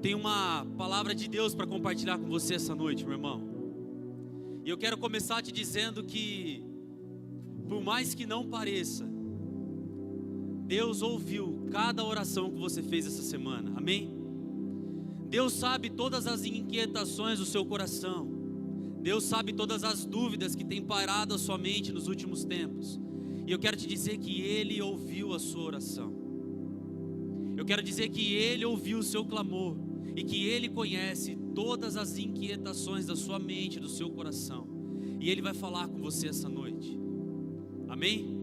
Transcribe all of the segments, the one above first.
tenho uma palavra de Deus para compartilhar com você essa noite, meu irmão. E eu quero começar te dizendo que, por mais que não pareça, Deus ouviu cada oração que você fez essa semana, amém? Deus sabe todas as inquietações do seu coração. Deus sabe todas as dúvidas que tem pairado a sua mente nos últimos tempos. E eu quero te dizer que Ele ouviu a sua oração. Eu quero dizer que Ele ouviu o seu clamor e que Ele conhece todas as inquietações da sua mente, do seu coração. E Ele vai falar com você essa noite. Amém?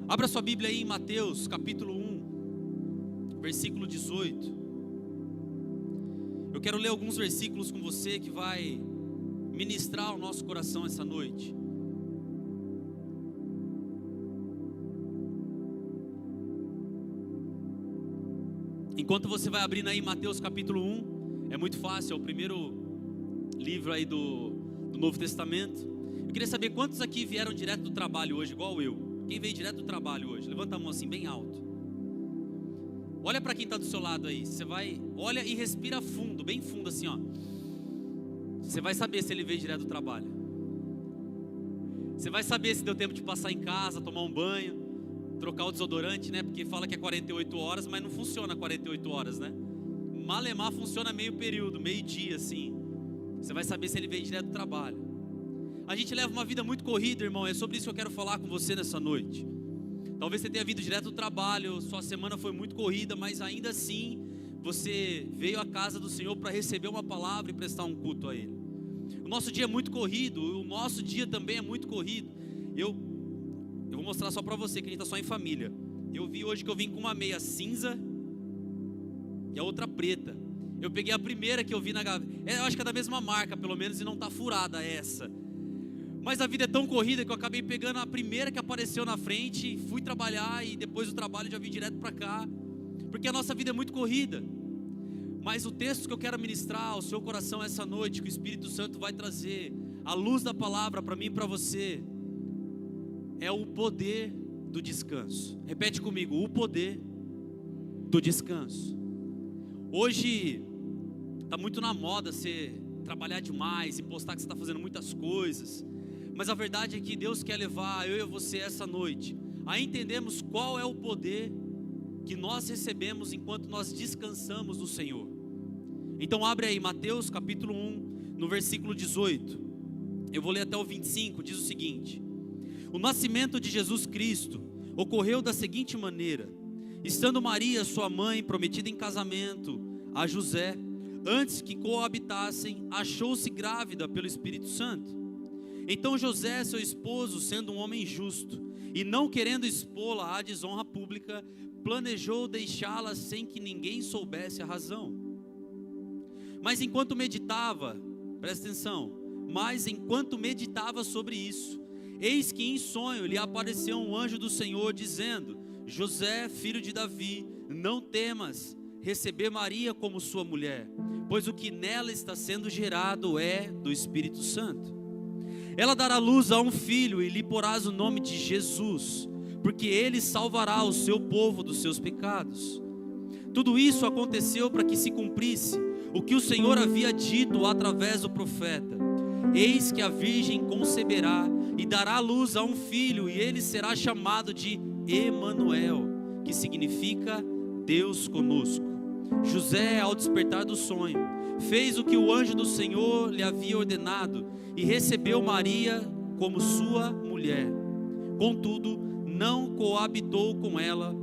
Abra sua Bíblia aí em Mateus capítulo 1, versículo 18. Eu quero ler alguns versículos com você que vai ministrar o nosso coração essa noite. Enquanto você vai abrindo aí Mateus capítulo 1, é muito fácil, é o primeiro livro aí do Novo Testamento. Eu queria saber quantos aqui vieram direto do trabalho hoje, igual eu. Quem veio direto do trabalho hoje? Levanta a mão assim, bem alto. Olha para quem está do seu lado aí. Você vai, olha e respira fundo, bem fundo assim, ó. Você vai saber se ele veio direto do trabalho. Você vai saber se deu tempo de passar em casa, tomar um banho, trocar o desodorante, né? Porque fala que é 48 horas, mas não funciona 48 horas, né? Malemar funciona meio período, meio dia assim. Você vai saber se ele veio direto do trabalho. A gente leva uma vida muito corrida, irmão. É sobre isso que eu quero falar com você nessa noite. Talvez você tenha vindo direto do trabalho, sua semana foi muito corrida, mas ainda assim você veio à casa do Senhor para receber uma palavra e prestar um culto a Ele. O nosso dia é muito corrido, o nosso dia também é muito corrido. Eu vou mostrar só para você que a gente está só em família. Eu vi hoje que eu vim com uma meia cinza e a outra preta. Eu peguei a primeira que eu vi na gaveta. Eu acho que é da mesma marca, pelo menos, e não está furada essa. Mas a vida é tão corrida que eu acabei pegando a primeira que apareceu na frente, fui trabalhar e depois do trabalho já vim direto para cá, porque a nossa vida é muito corrida. Mas o texto que eu quero ministrar ao seu coração essa noite, que o Espírito Santo vai trazer, a luz da palavra para mim e para você, é o poder do descanso. Repete comigo, o poder do descanso. Hoje está muito na moda você trabalhar demais e postar que você está fazendo muitas coisas. Mas a verdade é que Deus quer levar eu e você essa noite a entendermos qual é o poder que nós recebemos enquanto nós descansamos no Senhor. Então abre aí Mateus capítulo 1, no versículo 18. Eu vou ler até o 25, diz o seguinte: o nascimento de Jesus Cristo ocorreu da seguinte maneira: estando Maria, sua mãe, prometida em casamento a José, antes que coabitassem, achou-se grávida pelo Espírito Santo. Então José, seu esposo, sendo um homem justo, e não querendo expô-la à desonra pública, planejou deixá-la sem que ninguém soubesse a razão. Mas enquanto meditava, presta atenção, mas enquanto meditava sobre isso, eis que em sonho lhe apareceu um anjo do Senhor, dizendo: José, filho de Davi, não temas receber Maria como sua mulher, pois o que nela está sendo gerado é do Espírito Santo. Ela dará luz a um filho e lhe porás o nome de Jesus, porque ele salvará o seu povo dos seus pecados. Tudo isso aconteceu para que se cumprisse o que o Senhor havia dito através do profeta: eis que a virgem conceberá e dará luz a um filho, e ele será chamado de Emanuel, que significa Deus conosco. José, ao despertar do sonho, fez o que o anjo do Senhor lhe havia ordenado e recebeu Maria como sua mulher. Contudo, não coabitou com ela,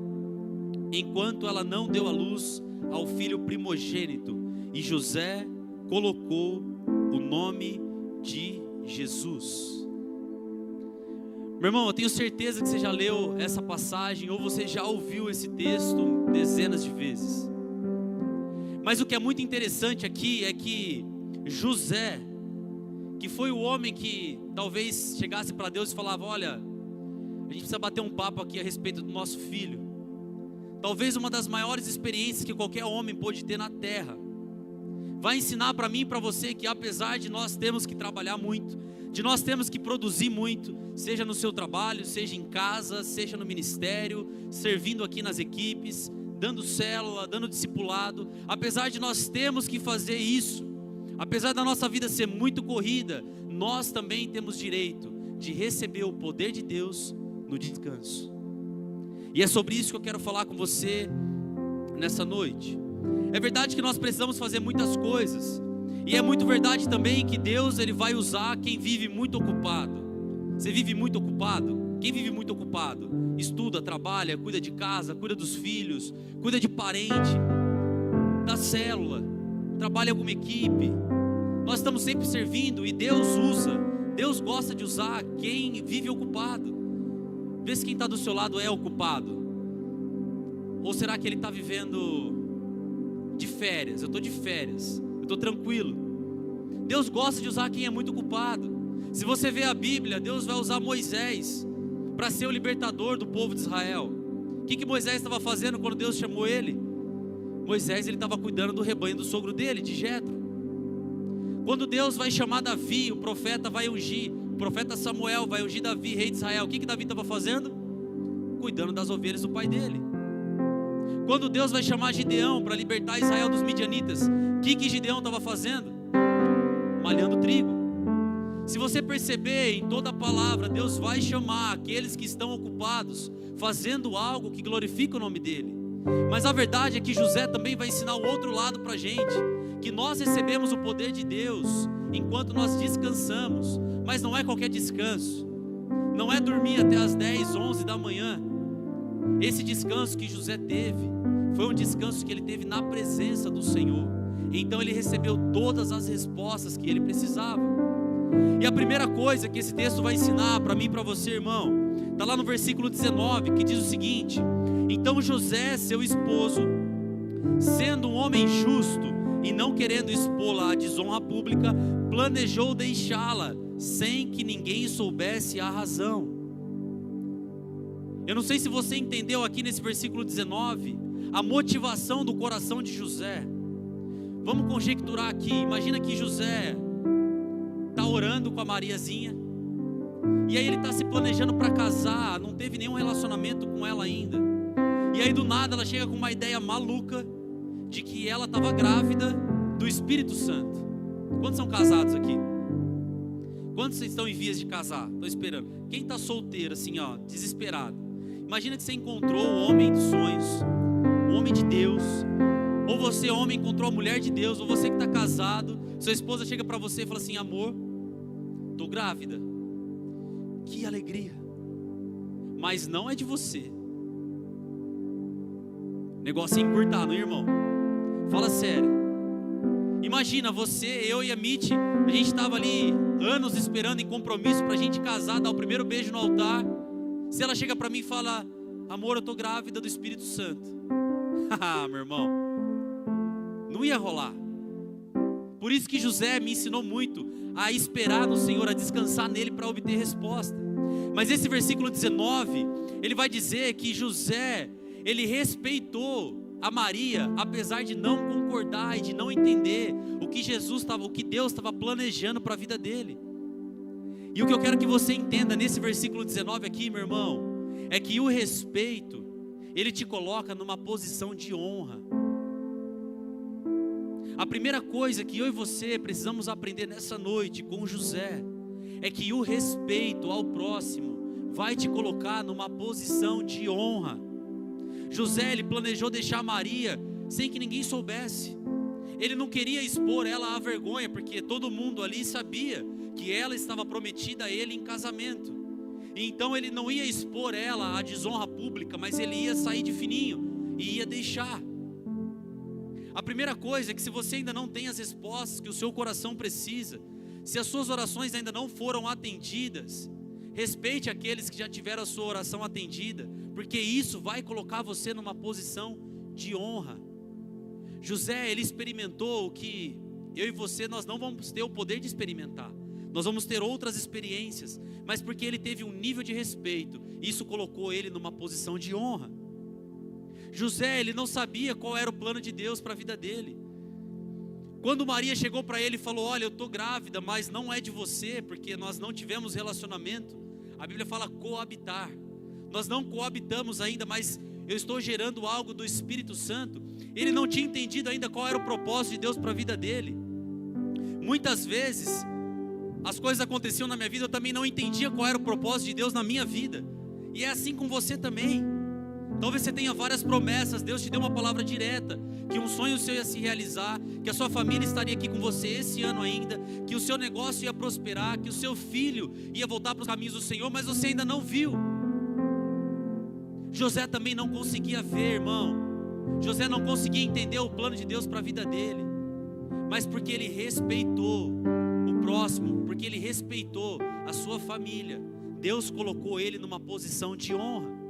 enquanto ela não deu à luz ao filho primogênito, e José colocou o nome de Jesus. Meu irmão, eu tenho certeza que você já leu essa passagem ou você já ouviu esse texto dezenas de vezes. Mas o que é muito interessante aqui é que José, que foi o homem que talvez chegasse para Deus e falava: olha, a gente precisa bater um papo aqui a respeito do nosso filho. Talvez uma das maiores experiências que qualquer homem pôde ter na terra. Vai ensinar para mim e para você que apesar de nós termos que trabalhar muito, de nós termos que produzir muito, seja no seu trabalho, seja em casa, seja no ministério, servindo aqui nas equipes, dando célula, dando discipulado, apesar de nós termos que fazer isso, apesar da nossa vida ser muito corrida, nós também temos direito de receber o poder de Deus no descanso. E é sobre isso que eu quero falar com você nessa noite. É verdade que nós precisamos fazer muitas coisas, e é muito verdade também que Deus ele vai usar quem vive muito ocupado. Você vive muito ocupado? Quem vive muito ocupado? Estuda, trabalha, cuida de casa, cuida dos filhos, cuida de parente, da célula, trabalha em alguma equipe. Nós estamos sempre servindo e Deus usa, Deus gosta de usar quem vive ocupado. Vê se quem está do seu lado é ocupado. Ou será que ele está vivendo de férias? Eu estou de férias, eu estou tranquilo. Deus gosta de usar quem é muito ocupado. Se você vê a Bíblia, Deus vai usar Moisés para ser o libertador do povo de Israel. O que Moisés estava fazendo quando Deus chamou ele? Moisés ele estava cuidando do rebanho do sogro dele, de Jetro. Quando Deus vai chamar Davi, o profeta vai ungir, o profeta Samuel vai ungir Davi, rei de Israel. O que Davi estava fazendo? Cuidando das ovelhas do pai dele. Quando Deus vai chamar Gideão para libertar Israel dos midianitas, o que Gideão estava fazendo? Malhando trigo. Se você perceber em toda a palavra, Deus vai chamar aqueles que estão ocupados, fazendo algo que glorifica o nome dele. Mas a verdade é que José também vai ensinar o outro lado para a gente, que nós recebemos o poder de Deus enquanto nós descansamos, mas não é qualquer descanso, não é dormir até as 10, 11 da manhã. Esse descanso que José teve, foi um descanso que ele teve na presença do Senhor. Então ele recebeu todas as respostas que ele precisava. E a primeira coisa que esse texto vai ensinar para mim e para você, irmão, está lá no versículo 19, que diz o seguinte: então José, seu esposo, sendo um homem justo e não querendo expô-la à desonra pública, planejou deixá-la sem que ninguém soubesse a razão. Eu não sei se você entendeu aqui nesse versículo 19 a motivação do coração de José. Vamos conjecturar aqui. Imagina que José está orando com a Mariazinha, e aí ele está se planejando para casar, não teve nenhum relacionamento com ela ainda, e aí do nada ela chega com uma ideia maluca de que ela estava grávida do Espírito Santo. Quantos são casados aqui? Quantos estão em vias de casar? Estou esperando. Quem está solteiro assim, ó, desesperado? Imagina que você encontrou o homem dos sonhos, o homem de Deus, ou você, homem, encontrou a mulher de Deus, ou você que está casado, sua esposa chega para você e fala assim: amor, estou grávida. Que alegria. Mas não é de você. Negócio é encurtar, não é, irmão? Fala sério. Imagina você, eu e a Mitch, a gente estava ali anos esperando em compromisso para a gente casar, dar o primeiro beijo no altar. Se ela chega para mim e fala: amor, eu estou grávida do Espírito Santo. Haha, meu irmão, não ia rolar. Por isso que José me ensinou muito a esperar no Senhor, a descansar nele para obter resposta. Mas esse versículo 19, ele vai dizer que José, ele respeitou a Maria, apesar de não concordar e de não entender o que Deus estava planejando para a vida dele. E o que eu quero que você entenda nesse versículo 19 aqui, meu irmão, é que o respeito, ele te coloca numa posição de honra. A primeira coisa que eu e você precisamos aprender nessa noite com José é que o respeito ao próximo vai te colocar numa posição de honra. José, ele planejou deixar Maria sem que ninguém soubesse. Ele não queria expor ela à vergonha, porque todo mundo ali sabia que ela estava prometida a ele em casamento. Então ele não ia expor ela à desonra pública, mas ele ia sair de fininho e ia deixar. A primeira coisa é que se você ainda não tem as respostas que o seu coração precisa, se as suas orações ainda não foram atendidas, respeite aqueles que já tiveram a sua oração atendida, porque isso vai colocar você numa posição de honra. José, ele experimentou o que eu e você, nós não vamos ter o poder de experimentar. Nós vamos ter outras experiências, mas porque ele teve um nível de respeito, isso colocou ele numa posição de honra. José, ele não sabia qual era o plano de Deus para a vida dele. Quando Maria chegou para ele e falou: olha, eu estou grávida, mas não é de você, porque nós não tivemos relacionamento. A Bíblia fala coabitar. Nós não coabitamos ainda, mas eu estou gerando algo do Espírito Santo. Ele não tinha entendido ainda qual era o propósito de Deus para a vida dele. Muitas vezes as coisas aconteciam na minha vida, eu também não entendia qual era o propósito de Deus na minha vida. E é assim com você também. Talvez você tenha várias promessas, Deus te deu uma palavra direta, que um sonho seu ia se realizar, que a sua família estaria aqui com você esse ano ainda, que o seu negócio ia prosperar, que o seu filho ia voltar para os caminhos do Senhor, mas você ainda não viu. José também não conseguia ver, irmão. José não conseguia entender o plano de Deus para a vida dele, mas porque ele respeitou o próximo, porque ele respeitou a sua família, Deus colocou ele numa posição de honra.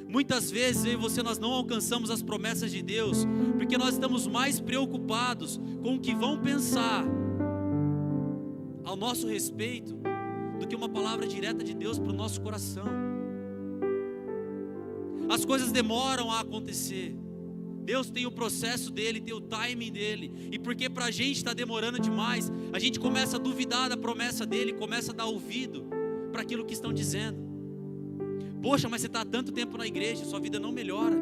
Muitas vezes eu e você, nós não alcançamos as promessas de Deus, porque nós estamos mais preocupados com o que vão pensar ao nosso respeito, do que uma palavra direta de Deus para o nosso coração. As coisas demoram a acontecer, Deus tem o processo dele, tem o timing dele, e porque para a gente está demorando demais, a gente começa a duvidar da promessa dele, começa a dar ouvido para aquilo que estão dizendo. Poxa, mas você está há tanto tempo na igreja, sua vida não melhora.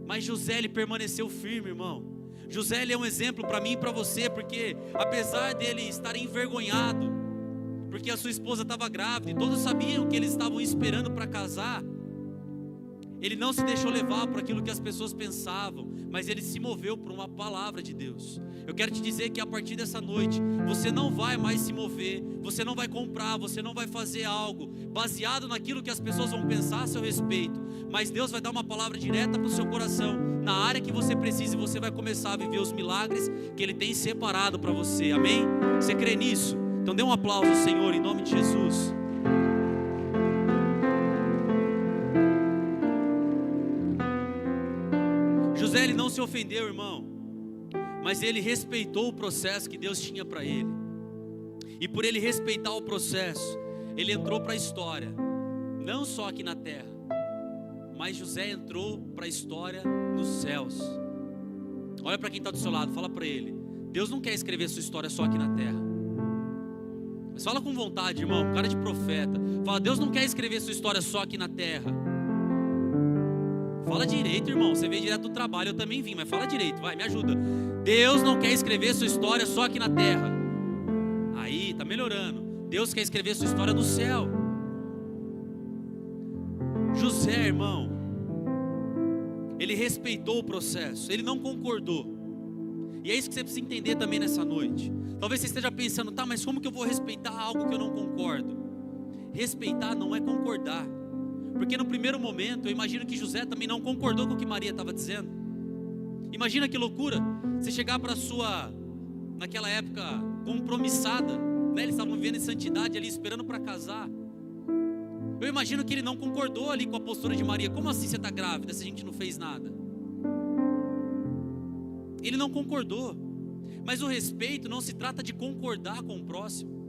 Mas José, ele permaneceu firme, irmão. José, ele é um exemplo para mim e para você, porque apesar dele estar envergonhado, porque a sua esposa estava grávida, e todos sabiam que eles estavam esperando para casar, ele não se deixou levar por aquilo que as pessoas pensavam, mas ele se moveu por uma palavra de Deus. Eu quero te dizer que a partir dessa noite, você não vai mais se mover, você não vai comprar, você não vai fazer algo baseado naquilo que as pessoas vão pensar a seu respeito, mas Deus vai dar uma palavra direta para o seu coração, na área que você precisa, e você vai começar a viver os milagres que Ele tem separado para você, amém? Você crê nisso? Então dê um aplauso ao Senhor, em nome de Jesus. José, ele não se ofendeu, irmão, mas ele respeitou o processo que Deus tinha para ele, e por ele respeitar o processo, ele entrou para a história, não só aqui na terra, mas José entrou para a história nos céus. Olha para quem está do seu lado, fala para ele: Deus não quer escrever sua história só aqui na terra. Mas fala com vontade, irmão, cara de profeta, fala: Deus não quer escrever sua história só aqui na terra. Fala direito, irmão, você veio direto do trabalho, eu também vim, mas fala direito, vai, me ajuda. Deus não quer escrever sua história só aqui na terra. Aí, tá melhorando. Deus quer escrever sua história no céu. José, irmão, ele respeitou o processo, ele não concordou. E é isso que você precisa entender também nessa noite. Talvez você esteja pensando: tá, mas como que eu vou respeitar algo que eu não concordo? Respeitar não é concordar. Porque no primeiro momento, eu imagino que José também não concordou com o que Maria estava dizendo. Imagina que loucura, você chegar para sua, naquela época, compromissada, né? Eles estavam vivendo em santidade ali, esperando para casar. Eu imagino que ele não concordou ali com a postura de Maria. Como assim você está grávida se a gente não fez nada? Ele não concordou. Mas o respeito não se trata de concordar com o próximo.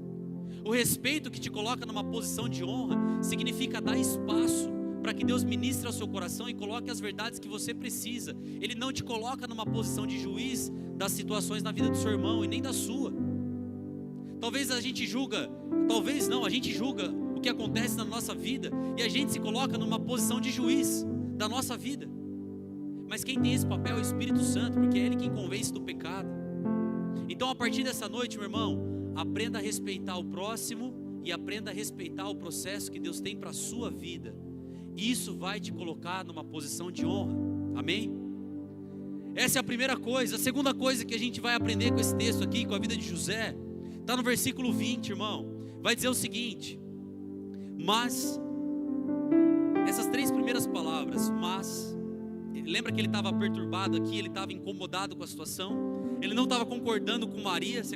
O respeito que te coloca numa posição de honra significa dar espaço para que Deus ministre ao seu coração e coloque as verdades que você precisa. Ele não te coloca numa posição de juiz das situações na vida do seu irmão e nem da sua. Talvez a gente julga, talvez não, a gente julga o que acontece na nossa vida e a gente se coloca numa posição de juiz da nossa vida. Mas quem tem esse papel é o Espírito Santo, porque é Ele quem convence do pecado. Então, a partir dessa noite, meu irmão, aprenda a respeitar o próximo e aprenda a respeitar o processo que Deus tem para a sua vida. Isso vai te colocar numa posição de honra, amém? Essa é a primeira coisa. A segunda coisa que a gente vai aprender com esse texto aqui, com a vida de José, está no versículo 20, irmão. Vai dizer o seguinte: mas, essas três primeiras palavras, mas, lembra que ele estava perturbado aqui, ele estava incomodado com a situação, ele não estava concordando com Maria. Você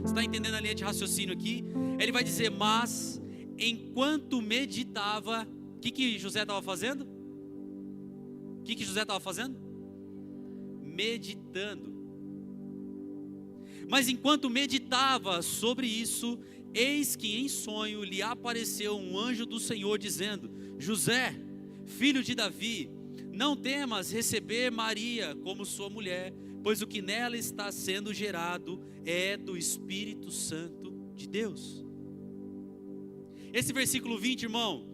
está entendendo a linha de raciocínio aqui? Ele vai dizer: mas, enquanto meditava, o que José estava fazendo? O que José estava fazendo? Meditando. Mas enquanto meditava sobre isso, eis que em sonho lhe apareceu um anjo do Senhor dizendo: José, filho de Davi, não temas receber Maria como sua mulher, pois o que nela está sendo gerado é do Espírito Santo de Deus. Esse versículo 20, irmão,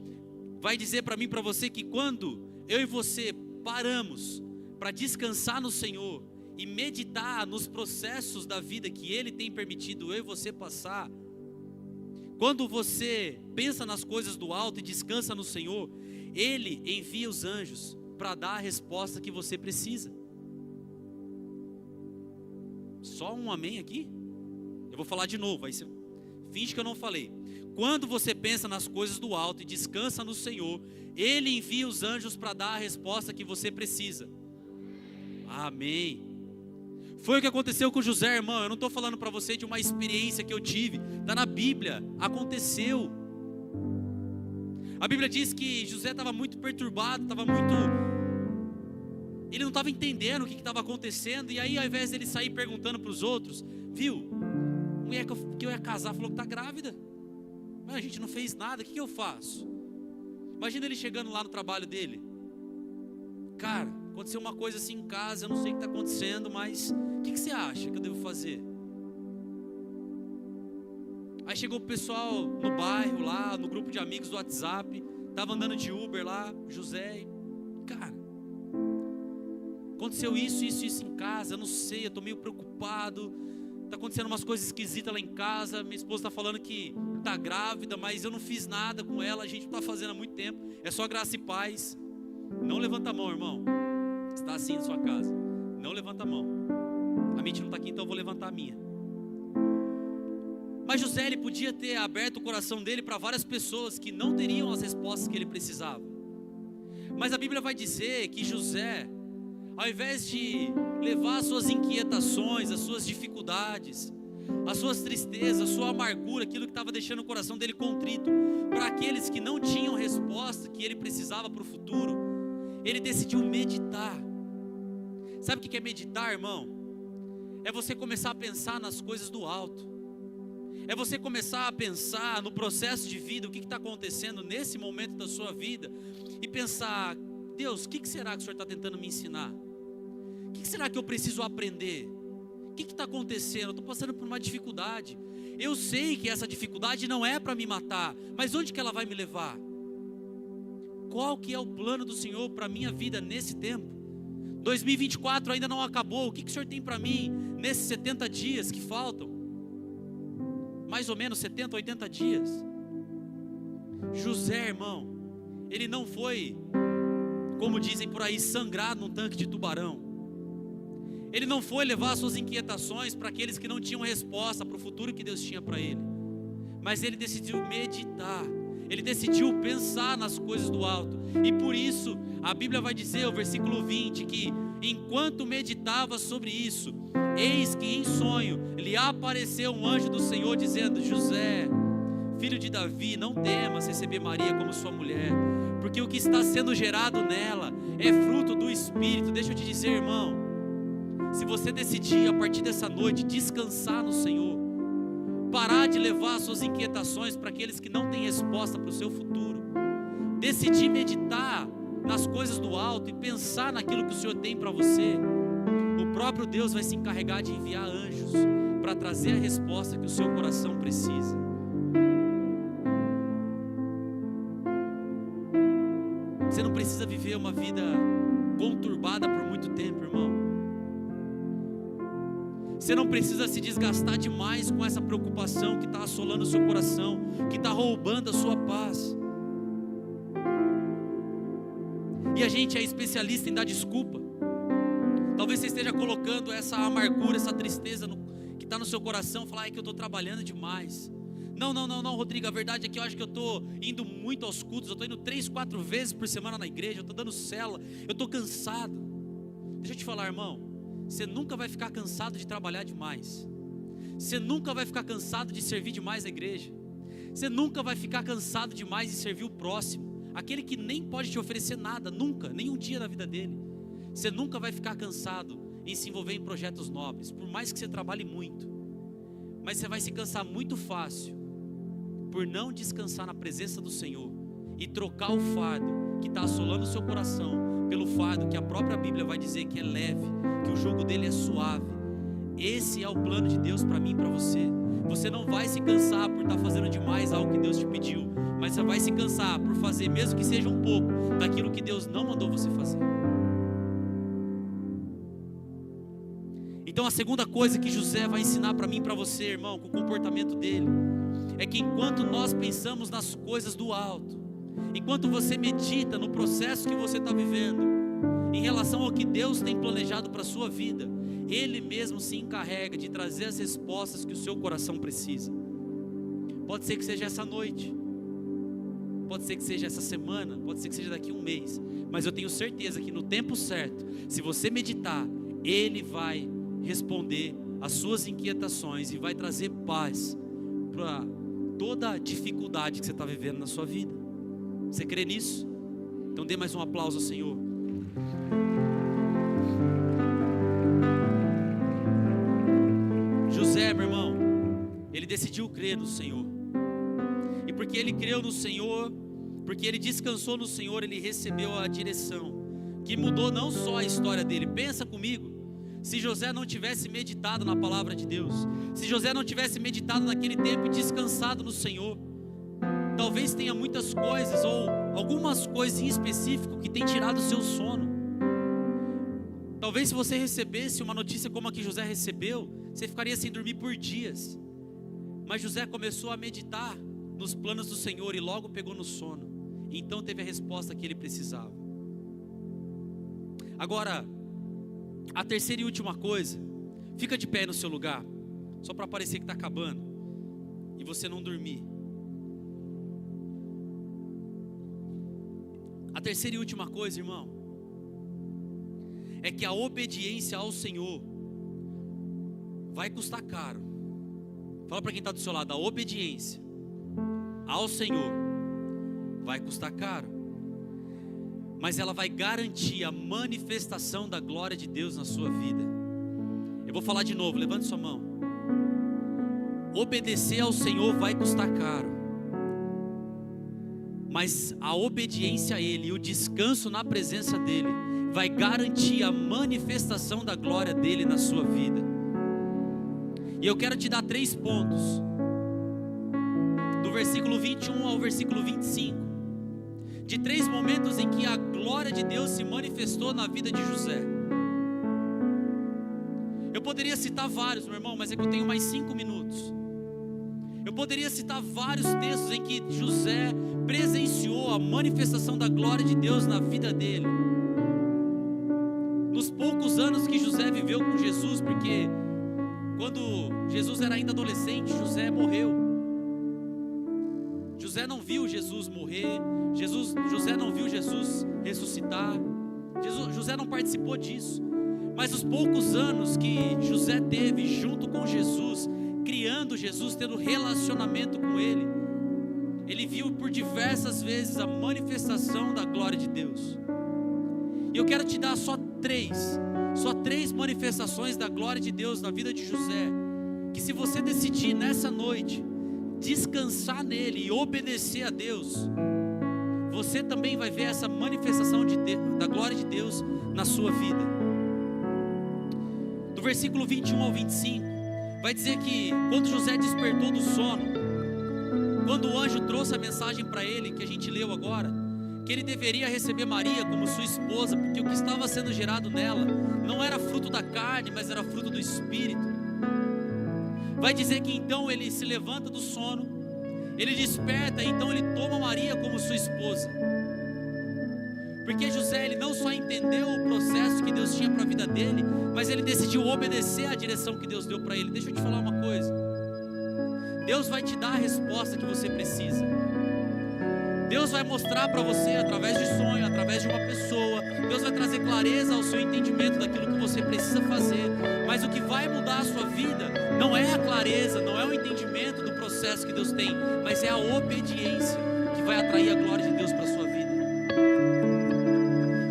vai dizer para mim e para você que quando eu e você paramos para descansar no Senhor e meditar nos processos da vida que Ele tem permitido eu e você passar, quando você pensa nas coisas do alto e descansa no Senhor, Ele envia os anjos para dar a resposta que você precisa. Só um amém aqui? Eu vou falar de novo, aí você finge que eu não falei. Quando você pensa nas coisas do alto e descansa no Senhor, Ele envia os anjos para dar a resposta que você precisa. Amém. Foi o que aconteceu com José, irmão. Eu não estou falando para você de uma experiência que eu tive. Está na Bíblia, aconteceu. A Bíblia diz que José estava muito perturbado, ele não estava entendendo o que estava acontecendo. E aí, ao invés dele sair perguntando para os outros, viu, a mulher que eu ia casar falou que está grávida. Mas a gente não fez nada, o que eu faço? Imagina ele chegando lá no trabalho dele. Cara, aconteceu uma coisa assim em casa, eu não sei o que está acontecendo, mas o que você acha que eu devo fazer? Aí chegou o pessoal no bairro lá, no grupo de amigos do WhatsApp, estava andando de Uber lá, José, cara, aconteceu isso em casa, eu não sei, eu estou meio preocupado, está acontecendo umas coisas esquisitas lá em casa, minha esposa está falando que está grávida, mas eu não fiz nada com ela, a gente não está fazendo há muito tempo, é só graça e paz. Não levanta a mão, irmão, está assim na sua casa, não levanta a mão. A Mitty não está aqui, então eu vou levantar a minha. Mas José, ele podia ter aberto o coração dele para várias pessoas que não teriam as respostas que ele precisava. Mas a Bíblia vai dizer que José, ao invés de levar as suas inquietações, as suas dificuldades, as suas tristezas, a sua amargura, aquilo que estava deixando o coração dele contrito, para aqueles que não tinham resposta que ele precisava para o futuro, ele decidiu meditar. Sabe o que é meditar, irmão? É você começar a pensar nas coisas do alto. É você começar a pensar no processo de vida, o que está acontecendo nesse momento da sua vida, e pensar, Deus, o que será que o Senhor está tentando me ensinar? O que será que eu preciso aprender? O que está acontecendo? Eu estou passando por uma dificuldade. Eu sei que essa dificuldade não é para me matar, mas onde que ela vai me levar? Qual que é o plano do Senhor para a minha vida nesse tempo? 2024 ainda não acabou, o que o Senhor tem para mim nesses 70 dias que faltam? Mais ou menos 70, 80 dias. José, irmão, ele não foi, como dizem por aí, sangrado num tanque de tubarão. Ele não foi levar suas inquietações para aqueles que não tinham resposta para o futuro que Deus tinha para ele. Mas ele decidiu meditar. Ele decidiu pensar nas coisas do alto. E por isso, a Bíblia vai dizer, o versículo 20, que enquanto meditava sobre isso, eis que em sonho lhe apareceu um anjo do Senhor dizendo, José, filho de Davi, não temas receber Maria como sua mulher, porque o que está sendo gerado nela é fruto do Espírito. Deixa eu te dizer, irmão, se você decidir a partir dessa noite descansar no Senhor, parar de levar suas inquietações para aqueles que não têm resposta para o seu futuro, decidir meditar nas coisas do alto e pensar naquilo que o Senhor tem para você, o próprio Deus vai se encarregar de enviar anjos para trazer a resposta que o seu coração precisa. Você não precisa viver uma vida conturbada por muito tempo, irmão. Você não precisa se desgastar demais com essa preocupação que está assolando o seu coração, que está roubando a sua paz. E a gente é especialista em dar desculpa. Talvez você esteja colocando essa amargura, essa tristeza que está no seu coração, falar que eu estou trabalhando demais. Não, Rodrigo, a verdade é que eu acho que eu estou indo muito aos cultos, eu estou indo 3, 4 vezes por semana na igreja, eu estou dando célula, eu estou cansado. Deixa eu te falar, irmão, você nunca vai ficar cansado de trabalhar demais. Você nunca vai ficar cansado de servir demais a igreja. Você nunca vai ficar cansado demais de servir o próximo, aquele que nem pode te oferecer nada, nunca, nenhum dia da vida dele. Você nunca vai ficar cansado em se envolver em projetos nobres, por mais que você trabalhe muito. Mas você vai se cansar muito fácil por não descansar na presença do Senhor e trocar o fardo que está assolando o seu coração pelo fardo que a própria Bíblia vai dizer que é leve, que o jugo dele é suave. Esse é o plano de Deus para mim e para você. Você não vai se cansar por estar fazendo demais algo que Deus te pediu, mas força vai se cansar por fazer, mesmo que seja um pouco, daquilo que Deus não mandou você fazer. Então a segunda coisa que José vai ensinar para mim e para você, irmão, com o comportamento dele, é que enquanto nós pensamos nas coisas do alto, enquanto você medita no processo que você está vivendo, em relação ao que Deus tem planejado para a sua vida, Ele mesmo se encarrega de trazer as respostas que o seu coração precisa. Pode ser que seja essa noite, pode ser que seja essa semana, pode ser que seja daqui a um mês, mas eu tenho certeza que no tempo certo, se você meditar, Ele vai responder as suas inquietações e vai trazer paz para toda a dificuldade que você está vivendo na sua vida. Você crê nisso? Então dê mais um aplauso ao Senhor. José, meu irmão, ele decidiu crer no Senhor. E porque ele creu no Senhor, porque ele descansou no Senhor, ele recebeu a direção que mudou não só a história dele. Pensa comigo, se José não tivesse meditado na palavra de Deus, se José não tivesse meditado naquele tempo e descansado no Senhor, talvez tenha muitas coisas ou algumas coisas em específico que tem tirado o seu sono. Talvez se você recebesse uma notícia como a que José recebeu, você ficaria sem dormir por dias. Mas José começou a meditar nos planos do Senhor e logo pegou no sono. E então teve a resposta que ele precisava. Agora, a terceira e última coisa, fica de pé no seu lugar, só para parecer que está acabando e você não dormir. A terceira e última coisa, irmão, é que a obediência ao Senhor vai custar caro. Fala para quem está do seu lado, a obediência ao Senhor vai custar caro, mas ela vai garantir a manifestação da glória de Deus na sua vida. Eu vou falar de novo, levante sua mão. Obedecer ao Senhor vai custar caro, mas a obediência a Ele e o descanso na presença dEle vai garantir a manifestação da glória dEle na sua vida. E eu quero te dar 3 pontos, do versículo 21 ao versículo 25, de 3 momentos em que a glória de Deus se manifestou na vida de José. Eu poderia citar vários, meu irmão, mas é que eu tenho mais 5 minutos. Eu poderia citar vários textos em que José presenciou a manifestação da glória de Deus na vida dele. Nos poucos anos que José viveu com Jesus, porque quando Jesus era ainda adolescente, José morreu. José não viu Jesus morrer, José não viu Jesus ressuscitar, José não participou disso. Mas os poucos anos que José teve junto com Jesus, criando Jesus, tendo relacionamento com Ele, ele viu por diversas vezes a manifestação da glória de Deus. E eu quero te dar só três manifestações da glória de Deus na vida de José, que se você decidir nessa noite descansar nele e obedecer a Deus, você também vai ver essa manifestação da glória de Deus na sua vida. Do versículo 21 ao 25 vai dizer que quando José despertou do sono, quando o anjo trouxe a mensagem para ele, que a gente leu agora, que ele deveria receber Maria como sua esposa, porque o que estava sendo gerado nela não era fruto da carne, mas era fruto do Espírito. Vai dizer que então ele se levanta do sono, ele desperta, e então ele toma Maria como sua esposa. Porque José, ele não só entendeu o processo que Deus tinha para a vida dele, mas ele decidiu obedecer à direção que Deus deu para ele. Deixa eu te falar uma coisa, Deus vai te dar a resposta que você precisa. Deus vai mostrar para você através de sonho, através de uma pessoa. Deus vai trazer clareza ao seu entendimento daquilo que você precisa fazer. Mas o que vai mudar a sua vida não é a clareza, não é o entendimento do processo que Deus tem, mas é a obediência que vai atrair a glória de Deus para a sua vida.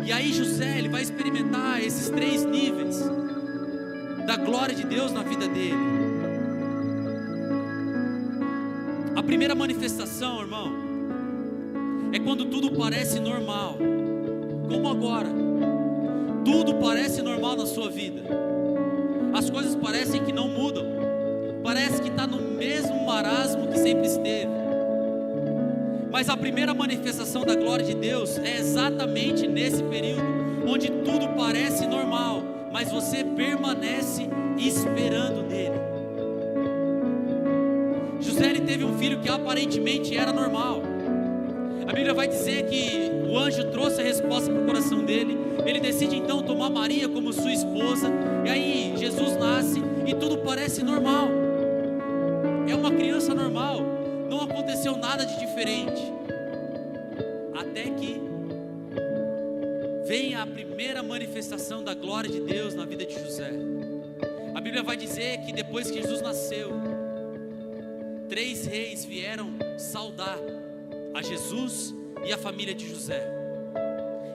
E aí José, ele vai experimentar esses 3 níveis da glória de Deus na vida dele. A primeira manifestação, irmão, é quando tudo parece normal, como agora. Tudo parece normal na sua vida. As coisas parecem que não mudam. Parece que está no mesmo marasmo que sempre esteve. Mas a primeira manifestação da glória de Deus é exatamente nesse período, onde tudo parece normal, mas você permanece esperando nele. José, ele teve um filho que aparentemente era normal. A Bíblia vai dizer que o anjo trouxe a resposta para o coração dele. Ele decide então tomar Maria como sua esposa, e aí Jesus nasce e tudo parece normal. É uma criança normal, não aconteceu nada de diferente, até que vem a primeira manifestação da glória de Deus na vida de José. A Bíblia vai dizer que depois que Jesus nasceu, 3 reis vieram saudar a Jesus e a família de José.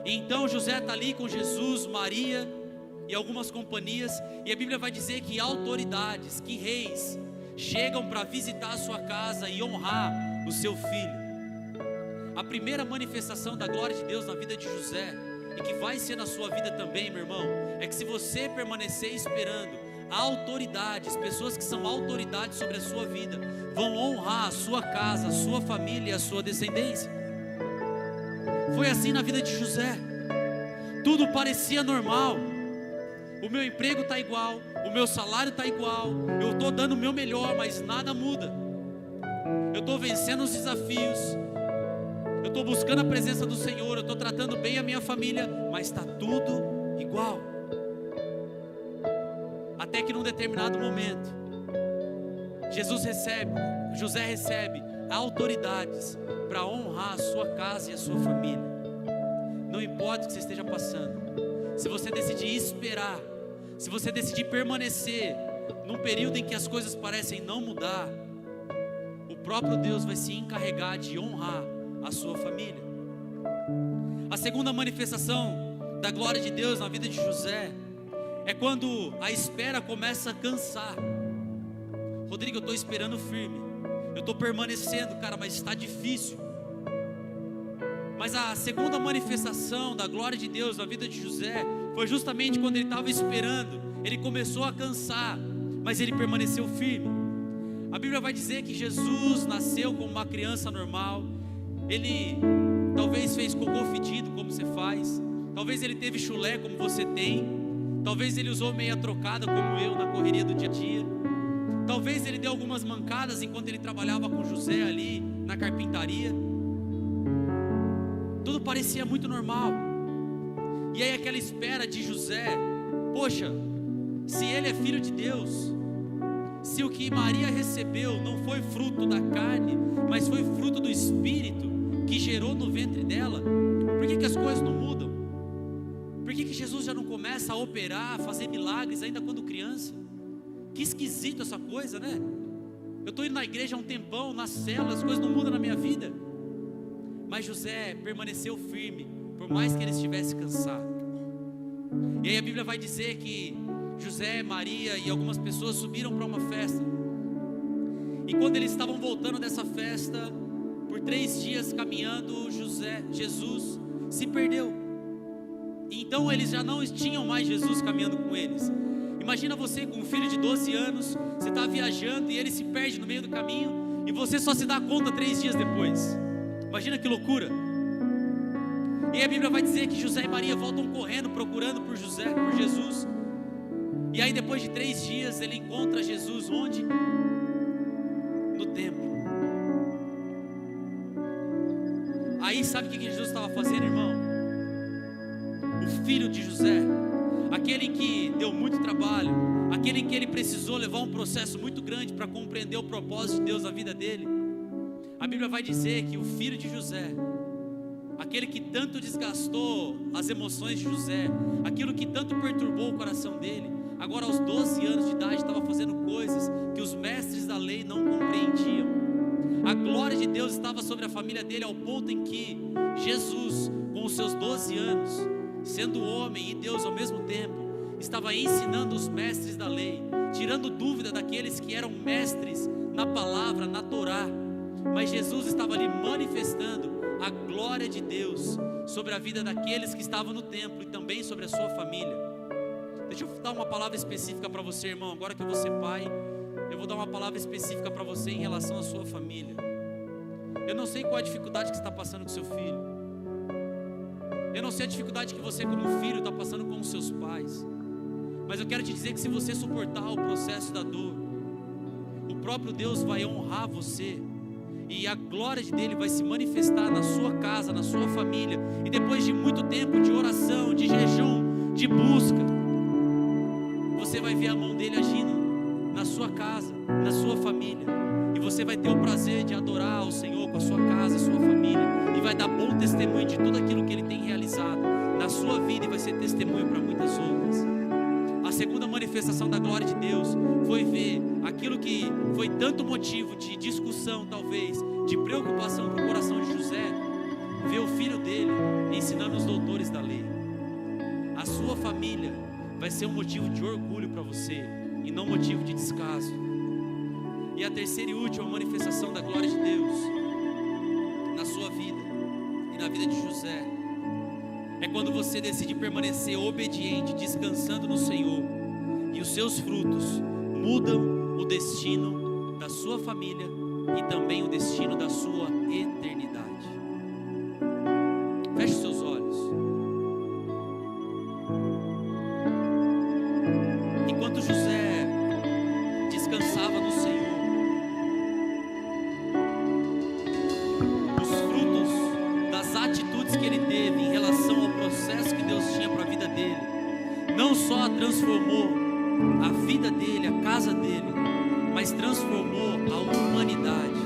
E então José está ali com Jesus, Maria e algumas companhias, e a Bíblia vai dizer que autoridades, que reis chegam para visitar a sua casa e honrar o seu filho. A primeira manifestação da glória de Deus na vida de José, e que vai ser na sua vida também, meu irmão, é que se você permanecer esperando, autoridades, pessoas que são autoridades sobre a sua vida, vão honrar a sua casa, a sua família e a sua descendência. Foi assim na vida de José. Tudo parecia normal. O meu emprego está igual, o meu salário está igual, eu estou dando o meu melhor, mas nada muda. Eu estou vencendo os desafios, eu estou buscando a presença do Senhor, eu estou tratando bem a minha família, mas está tudo igual. Até que num determinado momento, José recebe autoridades para honrar a sua casa e a sua família. Não importa o que você esteja passando, se você decidir esperar, se você decidir permanecer num período em que as coisas parecem não mudar, o próprio Deus vai se encarregar de honrar a sua família. A segunda manifestação da glória de Deus na vida de José é quando a espera começa a cansar. Rodrigo, eu estou esperando firme, eu estou permanecendo, cara, mas está difícil. Mas a segunda manifestação da glória de Deus na vida de José foi justamente quando ele estava esperando. Ele começou a cansar, mas ele permaneceu firme. A Bíblia vai dizer que Jesus nasceu como uma criança normal. Ele talvez fez cocô fedido como você faz, talvez ele teve chulé como você tem, talvez ele usou meia trocada como eu na correria do dia a dia, talvez ele deu algumas mancadas enquanto ele trabalhava com José ali na carpintaria. Tudo parecia muito normal. E aí aquela espera de José, poxa, se ele é filho de Deus, se o que Maria recebeu não foi fruto da carne, mas foi fruto do Espírito que gerou no ventre dela, por que as coisas não mudam? Por que Jesus já não começa a operar, a fazer milagres ainda quando criança? Que esquisito essa coisa, né? Eu estou indo na igreja há um tempão, nas células, as coisas não mudam na minha vida. Mas José permaneceu firme, por mais que ele estivesse cansado. E aí a Bíblia vai dizer que José, Maria e algumas pessoas subiram para uma festa. E quando eles estavam voltando dessa festa, por 3 dias caminhando, Jesus se perdeu. Então eles já não tinham mais Jesus caminhando com eles. Imagina você com um filho de 12 anos, você está viajando e ele se perde no meio do caminho, e você só se dá conta 3 dias depois. Imagina que loucura. E aí a Bíblia vai dizer que José e Maria voltam correndo, procurando por Jesus. E aí depois de 3 dias ele encontra Jesus onde? No templo. Aí sabe o que Jesus estava fazendo, irmão? O filho de José, aquele que deu muito trabalho, aquele que ele precisou levar um processo muito grande para compreender o propósito de Deus na vida dele. A Bíblia vai dizer que o filho de José, aquele que tanto desgastou as emoções de José, aquilo que tanto perturbou o coração dele, agora aos 12 anos de idade estava fazendo coisas que os mestres da lei não compreendiam. A glória de Deus estava sobre a família dele, ao ponto em que Jesus, com os seus 12 anos, sendo homem e Deus ao mesmo tempo, estava ensinando os mestres da lei, tirando dúvida daqueles que eram mestres na palavra, na Torá. Mas Jesus estava ali manifestando a glória de Deus sobre a vida daqueles que estavam no templo e também sobre a sua família. Deixa eu dar uma palavra específica para você, irmão. Agora que eu vou ser pai, eu vou dar uma palavra específica para você em relação à sua família. Eu não sei qual a dificuldade que você está passando com seu filho. Eu não sei a dificuldade que você como filho está passando com os seus pais. Mas eu quero te dizer que se você suportar o processo da dor, o próprio Deus vai honrar você. E a glória dele vai se manifestar na sua casa, na sua família. E depois de muito tempo de oração, de jejum, de busca, você vai ver a mão dele agindo na sua casa, na sua família. E você vai ter o prazer de adorar ao Senhor com a sua casa, a sua família. E vai dar bom testemunho de tudo aquilo que ele tem realizado na sua vida. E vai ser testemunho para muitas outras. A segunda manifestação da glória de Deus foi ver aquilo que foi tanto motivo de discussão, talvez, de preocupação para o coração de José, ver o filho dele ensinando os doutores da lei. A sua família vai ser um motivo de orgulho para você e não motivo de descaso. E a terceira e última manifestação da glória de Deus na sua vida e na vida de José é quando você decide permanecer obediente, descansando no Senhor, e os seus frutos mudam o destino da sua família e também o destino da sua eternidade. Feche seus olhos. Enquanto José descansava no Senhor, os frutos das atitudes que ele teve em relação ao processo que Deus tinha para a vida dele, não só transformou a vida dele, a casa dele, mas transformou a humanidade.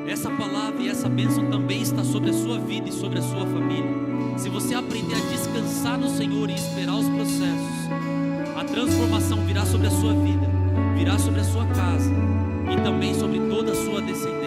Essa palavra e essa bênção também está sobre a sua vida e sobre a sua família. Se você aprender a descansar no Senhor e esperar os processos, a transformação virá sobre a sua vida, virá sobre a sua casa e também sobre toda a sua descendência.